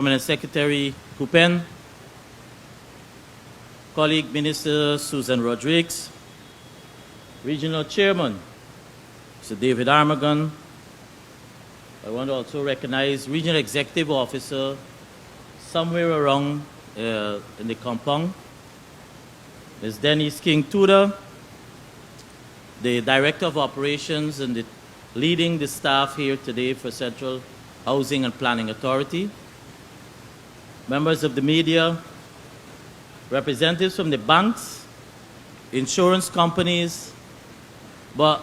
Permanent Secretary Kupen, colleague Minister Susan Rodriguez, Regional Chairman Mr. David Armagon. I want to also recognize Regional Executive Officer somewhere around in the compound, Ms. Denise King-Tudor, the Director of Operations and leading the staff here today for Central Housing and Planning Authority, members of the media, representatives from the banks, insurance companies, but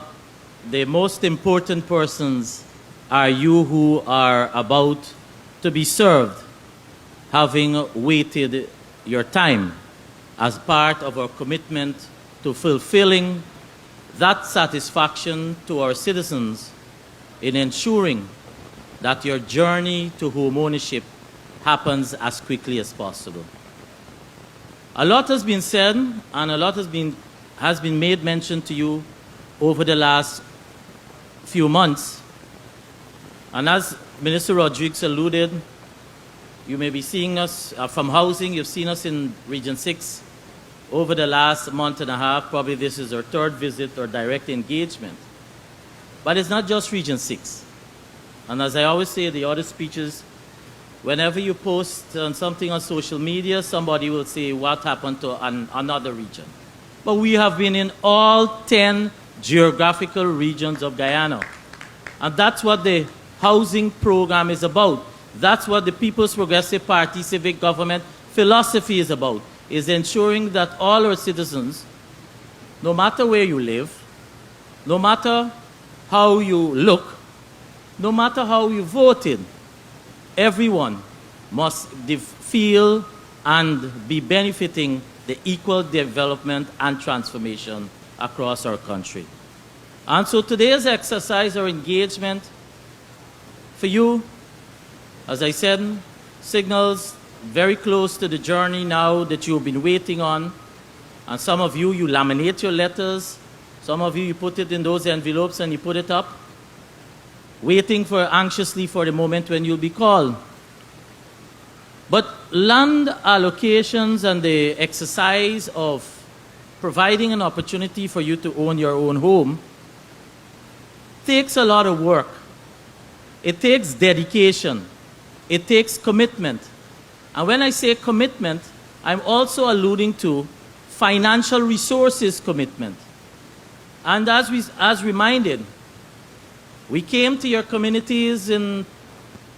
the most important persons are you who are about to be served, having waited your time as part of our commitment to fulfilling that satisfaction to our citizens in ensuring that your journey to home ownership happens as quickly as possible. A lot has been said and a lot has been made mention to you over the last few months. And as Minister Rodriguez alluded, you may be seeing us from housing. You've seen us in Region 6 over the last month and a half. Probably this is our third visit or direct engagement. But it's not just Region 6. And as I always say, the other speeches, whenever you post something on social media, somebody will say what happened to another region. But we have been in all 10 geographical regions of Guyana. And that's what the housing program is about. That's what the People's Progressive Party civic government philosophy is about, is ensuring that all our citizens, no matter where you live, no matter how you look, no matter how you voted, everyone must feel and be benefiting the equal development and transformation across our country. And so today's exercise or engagement for you, as I said, signals very close to the journey now that you've been waiting on. And some of you, you laminate your letters. Some of you put it in those envelopes and you put it up, waiting anxiously for the moment when you'll be called. But land allocations and the exercise of providing an opportunity for you to own your own home takes a lot of work. It takes dedication. It takes commitment. And when I say commitment, I'm also alluding to financial resources commitment. And as reminded, we came to your communities in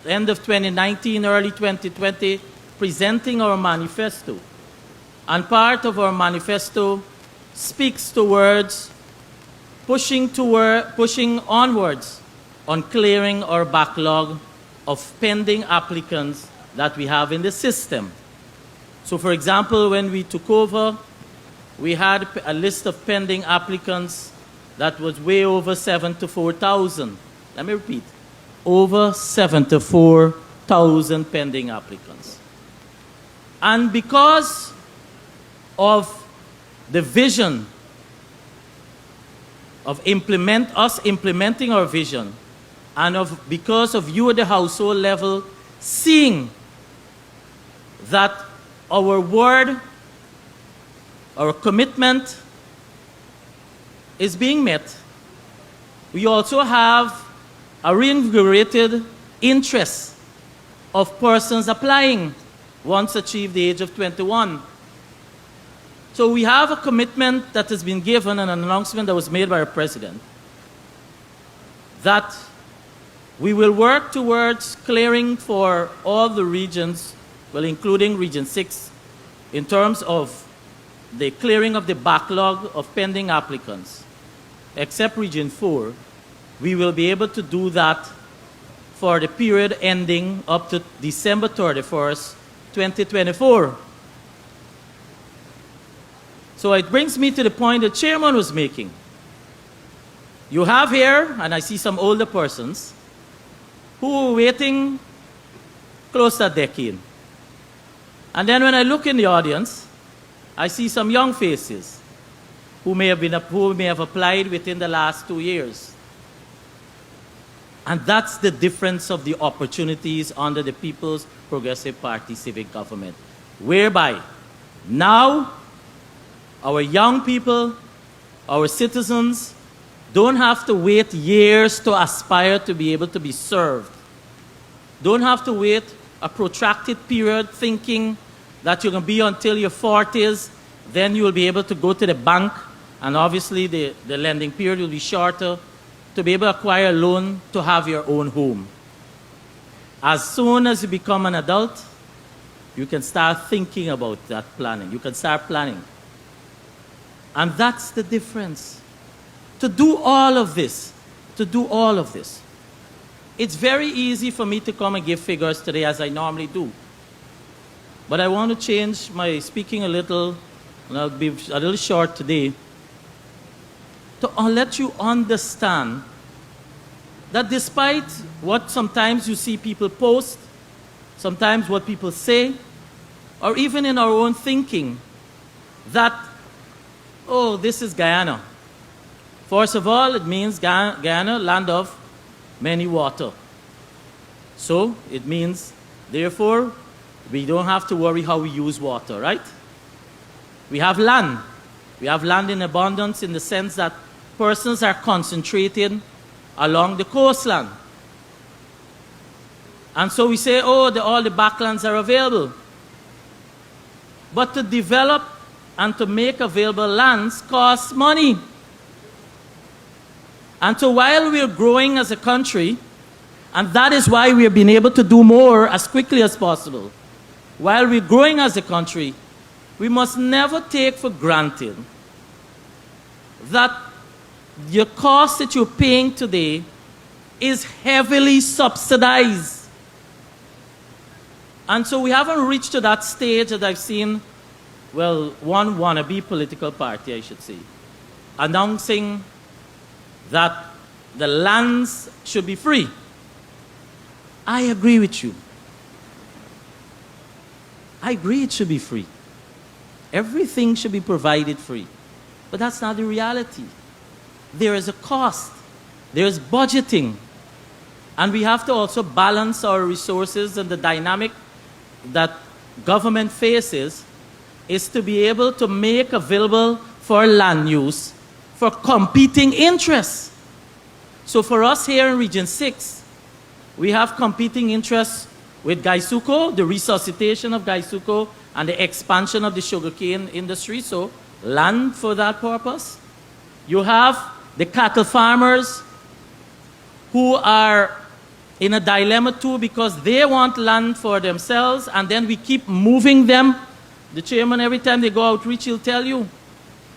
the end of 2019, early 2020, presenting our manifesto. And part of our manifesto speaks towards pushing onwards on clearing our backlog of pending applicants that we have in the system. So for example, when we took over, we had a list of pending applicants that was way over 74,000. Let me repeat, over 74,000 pending applicants. And because of the vision of implementing our vision, and because of you at the household level seeing that our word, our commitment is being met, we also have a reinvigorated interest of persons applying once achieved the age of 21. So we have a commitment that has been given, and an announcement that was made by our president, that we will work towards clearing for all the regions, well, including Region 6, in terms of the clearing of the backlog of pending applicants. Except Region 4, we will be able to do that for the period ending up to December 31st, 2024. So it brings me to the point the chairman was making. You have here, and I see some older persons, who were waiting close to a decade. And then when I look in the audience, I see some young faces who may have applied within the last 2 years. And that's the difference of the opportunities under the People's Progressive Party civic government, whereby now our young people, our citizens, don't have to wait years to aspire to be able to be served. Don't have to wait a protracted period thinking that you're going to be until your 40s, then you will be able to go to the bank, and obviously the lending period will be shorter, to be able to acquire a loan to have your own home. As soon as you become an adult, you can start thinking about that planning. You can start planning. And that's the difference. To do all of this, it's very easy for me to come and give figures today as I normally do. But I want to change my speaking a little, and I'll be a little short today, to let you understand that despite what sometimes you see people post, sometimes what people say, or even in our own thinking, that, oh, this is Guyana. First of all, it means Guyana, land of many water. So it means, therefore, we don't have to worry how we use water, right? We have land. We have land in abundance in the sense that persons are concentrated along the coastline. And so we say, oh, all the backlands are available. But to develop and to make available lands costs money. And so while we're growing as a country, and that is why we have been able to do more as quickly as possible, while we're growing as a country, we must never take for granted that your cost that you're paying today is heavily subsidized. And so we haven't reached to that stage that I've seen, well, one wannabe political party, I should say, announcing that the lands should be free. I agree with you. I agree it should be free. Everything should be provided free. But that's not the reality. There is a cost. There is budgeting. And we have to also balance our resources, and the dynamic that government faces is to be able to make available for land use for competing interests. So for us here in Region 6, we have competing interests with Gaisuco, the resuscitation of Gaisuco, and the expansion of the sugarcane industry, so land for that purpose. You have the cattle farmers who are in a dilemma too because they want land for themselves, and then we keep moving them. The chairman, every time they go outreach, he'll tell you.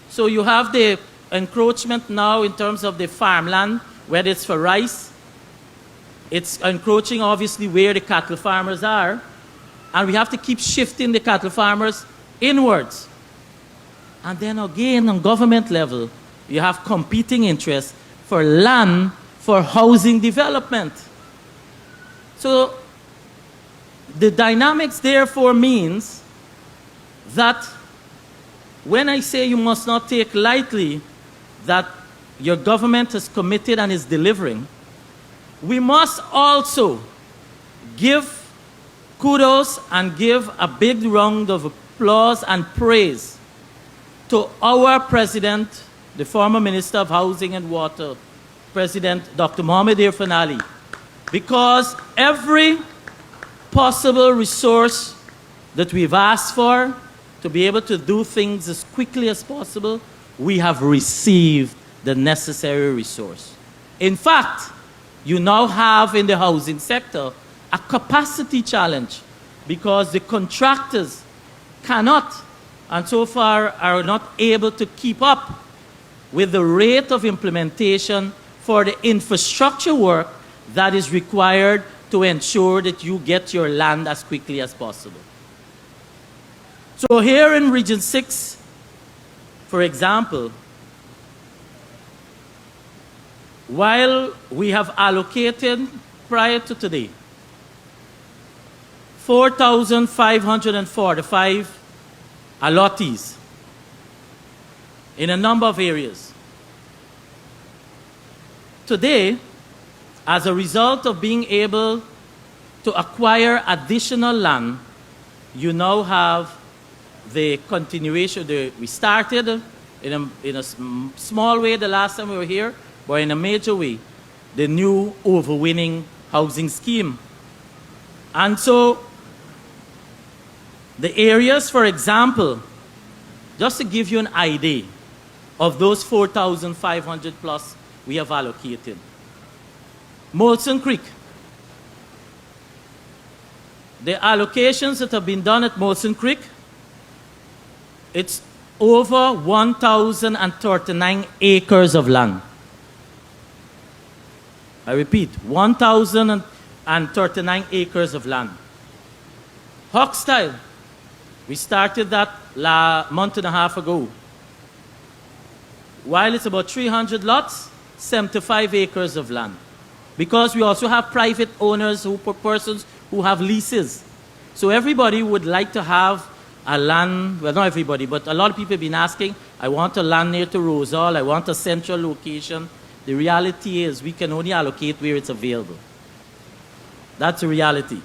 So you have the encroachment now in terms of the farmland, whether it's for rice. It's encroaching obviously where the cattle farmers are, and we have to keep shifting the cattle farmers inwards. And then again, on government level, you have competing interests for land for housing development. So the dynamics therefore means that when I say you must not take lightly that your government is committed and is delivering, we must also give kudos and give a big round of applause and praise to our president, the former Minister of Housing and Water, President Dr. Mohamed Irfan Ali, because every possible resource that we've asked for to be able to do things as quickly as possible, we have received the necessary resource. In fact, you now have in the housing sector a capacity challenge because the contractors cannot, and so far are not able to keep up with the rate of implementation for the infrastructure work that is required to ensure that you get your land as quickly as possible. So here in Region 6, for example, while we have allocated, prior to today, 4,545 allottees in a number of areas. Today, as a result of being able to acquire additional land, you now have the continuation. We started in a small way the last time we were here, but in a major way, the new Overwinning housing scheme. And so the areas, for example, just to give you an idea of those 4,500 plus we have allocated. Molson Creek. The allocations that have been done at Molson Creek, it's over 1,039 acres of land. I repeat, 1,039 acres of land. Hochstyle, we started that a month and a half ago. While it's about 300 lots, 75 acres of land. Because we also have private owners, persons who have leases. So everybody would like to have a land, well, not everybody, but a lot of people have been asking, I want a land near to Rosal, I want a central location. The reality is we can only allocate where it's available. That's the reality.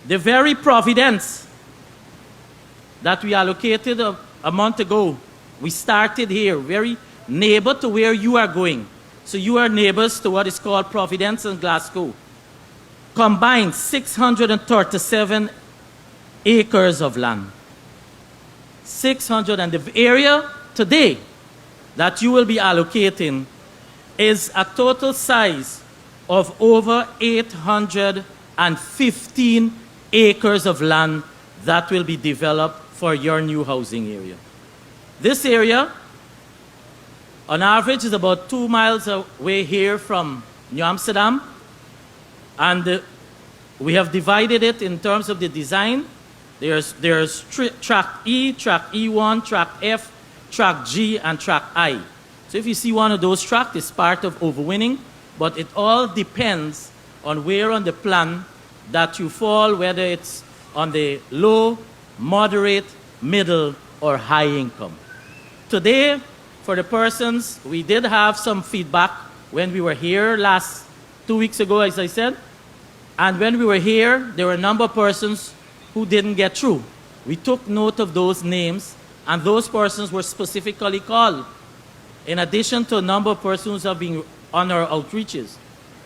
The very Providence that we allocated a month ago, we started here, very neighbor to where you are going. So you are neighbors to what is called Providence and Glasgow. Combined 637 acres of land. 600, and the area today that you will be allocating is a total size of over 815 acres of land that will be developed for your new housing area. This area, on average, is about 2 miles away here from New Amsterdam. And we have divided it in terms of the design. There's track E, track E1, track F, track G, and track I. So if you see one of those tracks, it's part of Overwinning, but it all depends on where on the plan that you fall, whether it's on the low, moderate, middle, or high income. Today, for the persons, we did have some feedback when we were here 2 weeks ago, as I said. And when we were here, there were a number of persons who didn't get through. We took note of those names, and those persons were specifically called, in addition to a number of persons who have been on our outreaches.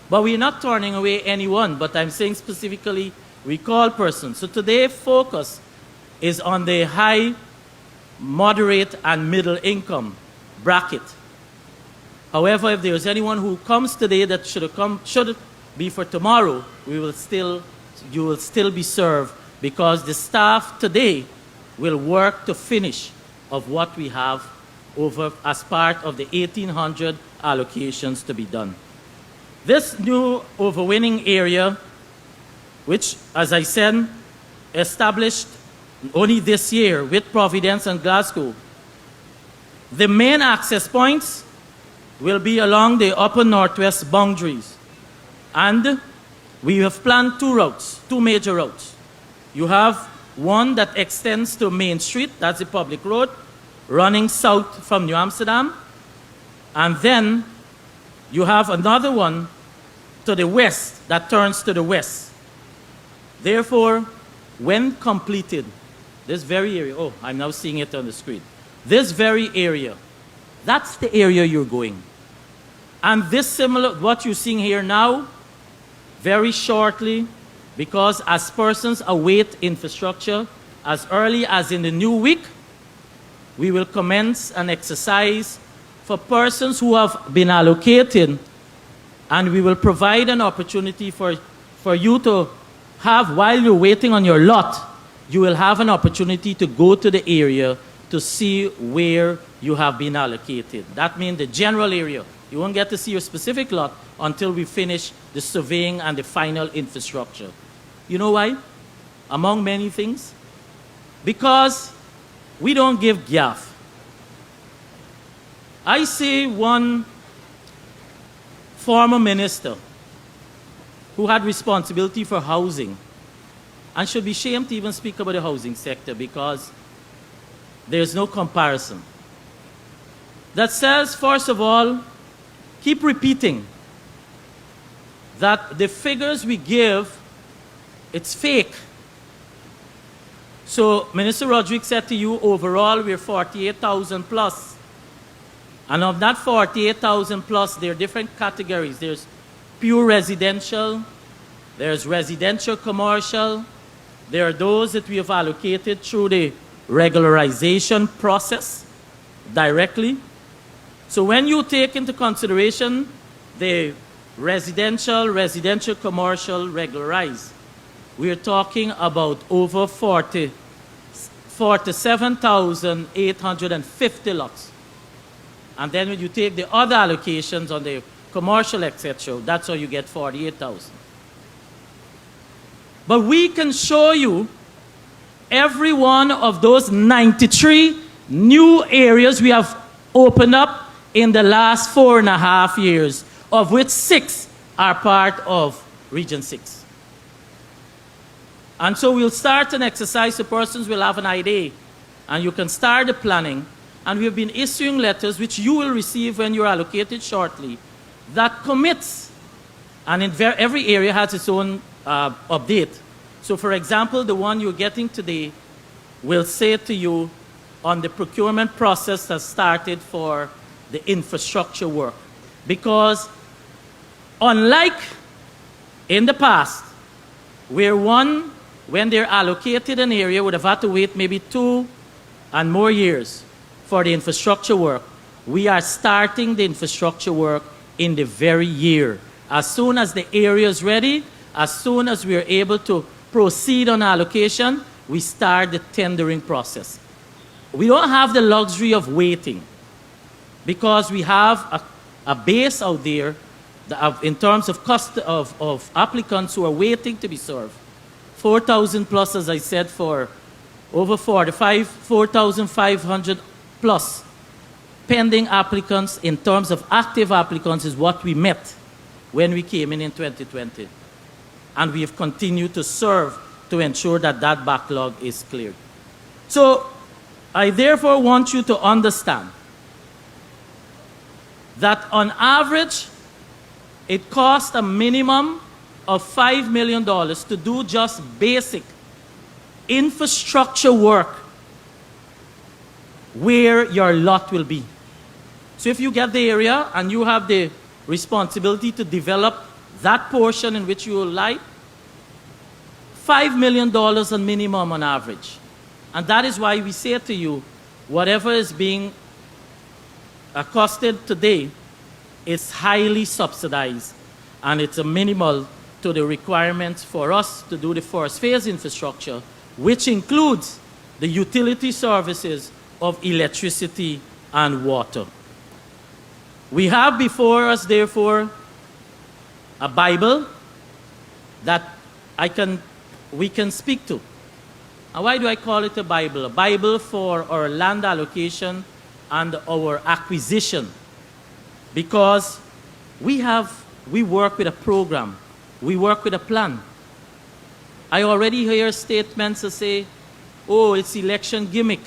But we're not turning away anyone, but I'm saying specifically we call persons. So today, focus is on the high, moderate, and middle income bracket. However, if there's anyone who comes today that should be for tomorrow, you will still be served, because the staff today will work to finish of what we have over as part of the 1,800 allocations to be done. This new Overwinning area, which, as I said, established only this year with Providence and Glasgow, the main access points will be along the upper northwest boundaries. And we have planned two major routes. You have one that extends to Main Street, that's the public road, running south from New Amsterdam. And then you have another one to the west that turns to the west. Therefore, when completed, this very area, oh, I'm now seeing it on the screen. This very area, that's the area you're going. And this similar, what you're seeing here now, very shortly, because as persons await infrastructure, as early as in the new week, we will commence an exercise for persons who have been allocated, and we will provide an opportunity for you to have, while you're waiting on your lot, you will have an opportunity to go to the area to see where you have been allocated. That means the general area. You won't get to see your specific lot until we finish the surveying and the final infrastructure. You know why? Among many things. Because we don't give gaff. I see one former minister who had responsibility for housing and should be ashamed to even speak about the housing sector, because there's no comparison. That says, first of all, keep repeating that the figures we give, it's fake. So Minister Rodriguez said to you, overall, we're 48,000 plus. And of that 48,000 plus, there are different categories. There's pure residential, there's residential commercial, there are those that we have allocated through the regularization process directly. So when you take into consideration the residential commercial regularized, we're talking about over 47,850 lots. And then when you take the other allocations on the commercial, etc., that's how you get 48,000. But we can show you every one of those 93 new areas we have opened up in the last 4.5 years, of which 6 are part of Region 6. And so we'll start an exercise, the persons will have an idea, and you can start the planning. And we've been issuing letters, which you will receive when you're allocated shortly, that commits, and in every area has its own update. So for example, the one you're getting today will say to you on the procurement process has started for the infrastructure work. Because unlike in the past, where when they're allocated an area, would have had to wait maybe 2 and more years for the infrastructure work, we are starting the infrastructure work in the very year. As soon as the area is ready, as soon as we are able to proceed on allocation, we start the tendering process. We don't have the luxury of waiting because we have a base out there in terms of applicants who are waiting to be served. 4,000 plus, as I said, for over 4,500 plus pending applicants in terms of active applicants is what we met when we came in 2020. And we have continued to serve to ensure that that backlog is cleared. So I therefore want you to understand that on average, it costs a minimum of $5 million to do just basic infrastructure work where your lot will be. So if you get the area and you have the responsibility to develop that portion in which you will lie, $5 million on minimum on average. And that is why we say to you, whatever is being accosted today is highly subsidized, and it's a minimal to the requirements for us to do the first phase infrastructure, which includes the utility services of electricity and water. We have before us, therefore, a Bible that we can speak to. And why do I call it a Bible? A Bible for our land allocation and our acquisition. Because we work with a program. We work with a plan. I already hear statements that say, oh, it's election gimmick.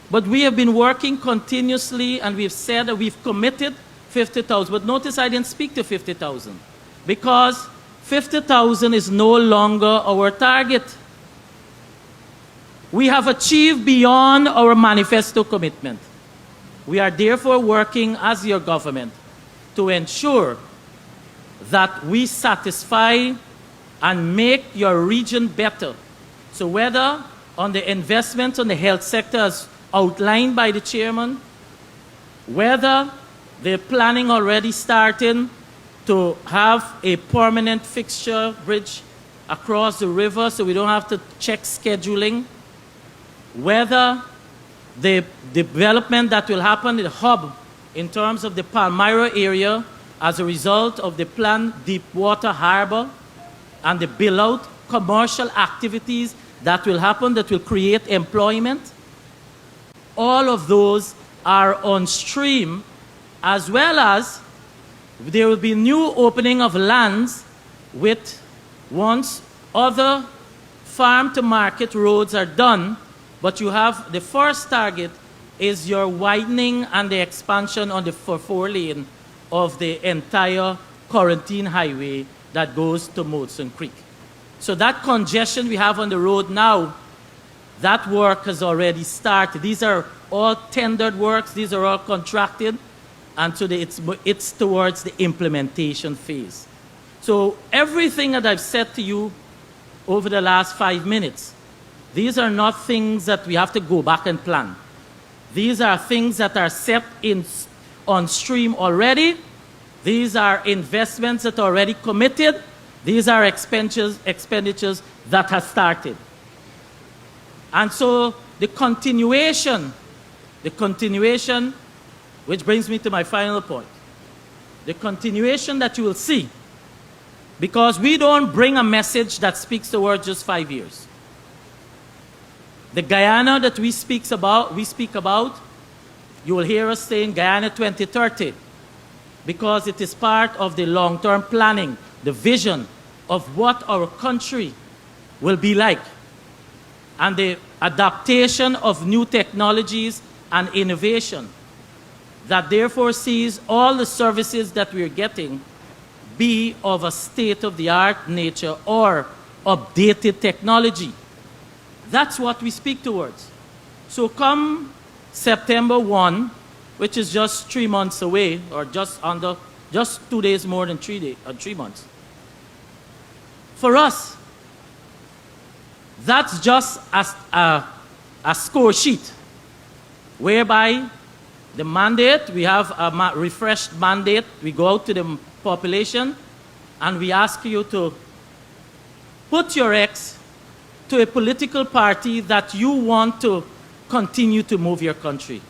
But we have been working continuously, and we've said that we've committed 50,000. But notice I didn't speak to 50,000 because 50,000 is no longer our target. We have achieved beyond our manifesto commitment. We are therefore working as your government to ensure that we satisfy and make your region better. So whether on the investment on the health sector as outlined by the chairman, whether they're planning already starting to have a permanent fixture bridge across the river so we don't have to check scheduling, whether the development that will happen in the hub in terms of the Palmyra area as a result of the planned Deepwater Harbor and the build-out commercial activities that will happen that will create employment, all of those are on stream, as well as there will be new opening of lands with once other farm-to-market roads are done, but you have the first target is your widening and the expansion on the 4-lane of the entire Quarantine Highway that goes to Molson Creek. So that congestion we have on the road now, that work has already started. These are all tendered works. These are all contracted. And today it's towards the implementation phase. So everything that I've said to you over the last 5 minutes, these are not things that we have to go back and plan. These are things that are set on stream already. These are investments that are already committed. These are expenditures that have started. And so the continuation, which brings me to my final point, the continuation that you will see, because we don't bring a message that speaks towards just 5 years. The Guyana that we speak about, you will hear us saying Guyana 2030, because it is part of the long-term planning, the vision of what our country will be like, and the adaptation of new technologies and innovation that therefore sees all the services that we're getting be of a state-of-the-art nature or updated technology. That's what we speak towards. So come September 1, which is just 3 months away, or just 2 days more than 3 months. For us, that's just a score sheet, whereby the mandate, we have a refreshed mandate, we go out to the population, and we ask you to put your X to a political party that you want to continue to move your country.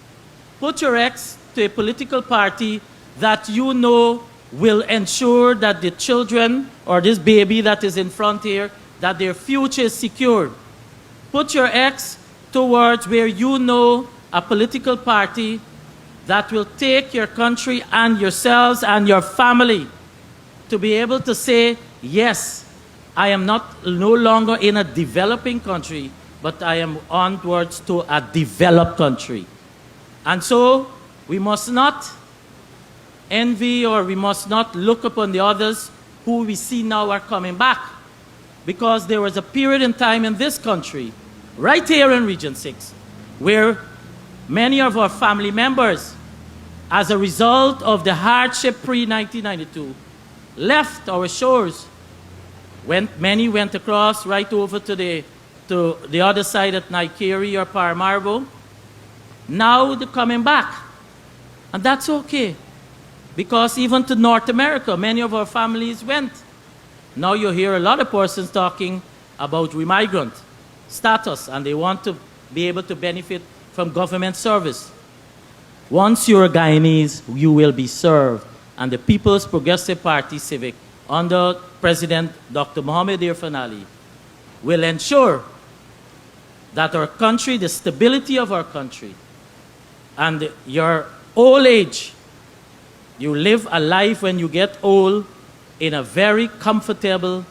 Put your X to a political party that you know will ensure that the children or this baby that is in front here, that their future is secured. Put your X towards where you know a political party that will take your country and yourselves and your family to be able to say, yes, I am no longer in a developing country, but I am onwards to a developed country. And so we must not envy, or we must not look upon the others who we see now are coming back, because there was a period in time in this country, right here in Region 6, where many of our family members, as a result of the hardship pre-1992, left our shores. Many went across right over to the other side at Naikiri or Paramaribo. Now they're coming back. And that's okay, because even to North America, many of our families went. Now you hear a lot of persons talking about remigrant status, and they want to be able to benefit from government service. Once you're a Guyanese, you will be served. And the People's Progressive Party Civic, under President Dr. Mohamed Irfan Ali, will ensure that our country, the stability of our country, and your old age, you live a life when you get old in a very comfortable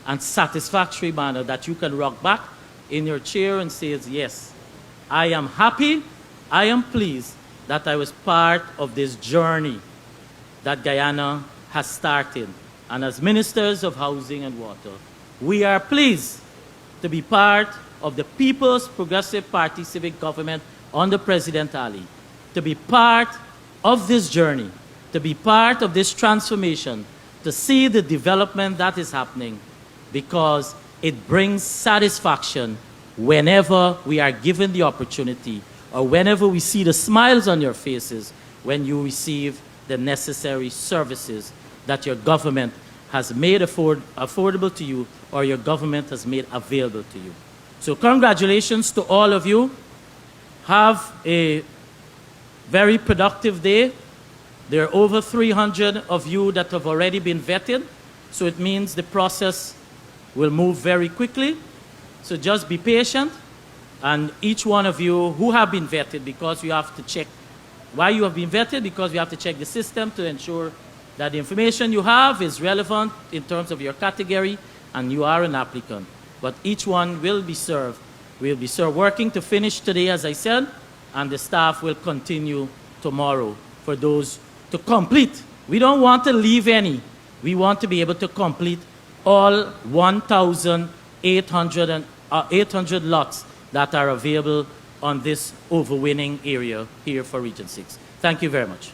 and satisfactory manner, that you can rock back in your chair and say, yes, I am happy, I am pleased that I was part of this journey that Guyana has started. And as ministers of housing and water, we are pleased to be part of the People's Progressive Party Civic Government under President Ali, to be part of this journey, to be part of this transformation, to see the development that is happening, because it brings satisfaction whenever we are given the opportunity, or whenever we see the smiles on your faces when you receive the necessary services that your government has made affordable to you, or your government has made available to you. So congratulations to all of you. Have a very productive day. There are over 300 of you that have already been vetted, so it means the process will move very quickly. So just be patient, and each one of you who have been vetted, because we have to check why you have been vetted, because we have to check the system to ensure that the information you have is relevant in terms of your category and you are an applicant. But each one will be served. We'll be working to finish today, as I said, and the staff will continue tomorrow for those to complete We don't want to leave any. We want to be able to complete all 1,800 lots that are available on this overwinning area here for Region 6. Thank you very much.